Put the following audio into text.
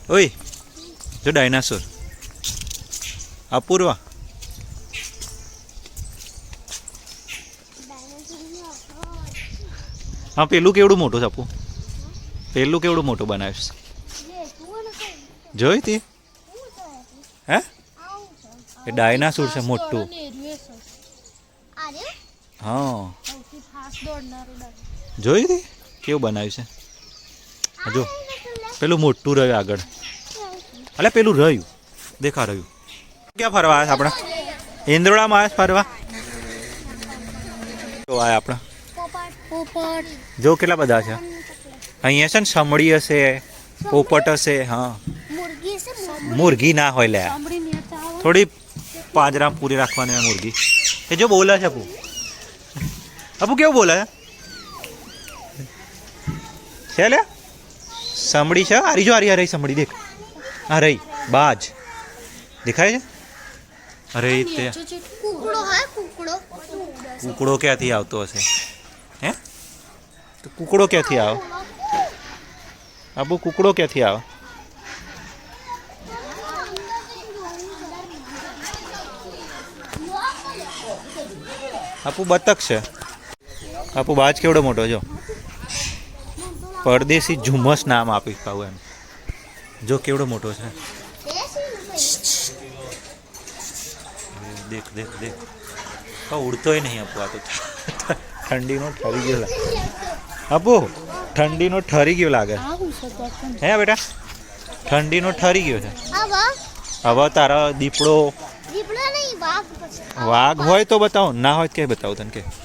ઓય જો ડાયનાસોર અપૂર્વા હા પેલું કેવડું મોટું છે આપું પેલું કેવડું મોટું બનાવીશ જોઈ તી હે એ ડાયનાસોર છે મોટું હા જોઈ તી કેવું બનાવ્યું છે જો પેલું મોટું રહ્યું આગળ અલે પેલું રહ્યું દેખા રહ્યું ક્યાં ફરવા આવ્યા આપણે ઇન્દ્રોડામાં આવ્યા ફરવા જો આવ્યા આપણે જો કેટલા બધા છે અહીંયા છે ને સમડી હશે પોપટ હશે હા મુરગી ના હોય લે થોડી પાંજરા પૂરી રાખવાની હોય મુરગી એ જો બોલે છે અપુ કેવું બોલે છે લે સમડી છે આરી જો આરી રહી સમડી દેખ આ રહી બાજ દેખાય છે અરે તે કુકડો ક્યાંથી આવતો હશે હે તો કુકડો ક્યાંથી આવે આબુ કુકડો ક્યાંથી આવે આપુ બતક છે આપુ બાજ કેવડો મોટો જો પરદેશી ઝુમસ નામ આપી પાવું એમ જો કેવડો મોટો છે દેખ દેખ દેખ ઉડતોય નહીં આપુ આ તો ઠંડીનો ઠરી ગયો આપુ ઠંડીનો ઠરી ગયો લાગે હે બેટા ઠંડીનો ઠરી ગયો છે હવે તારા દીપડો વાઘ હોય તો બતાવો ના હોય તો ક્યાંય બતાવો તને કે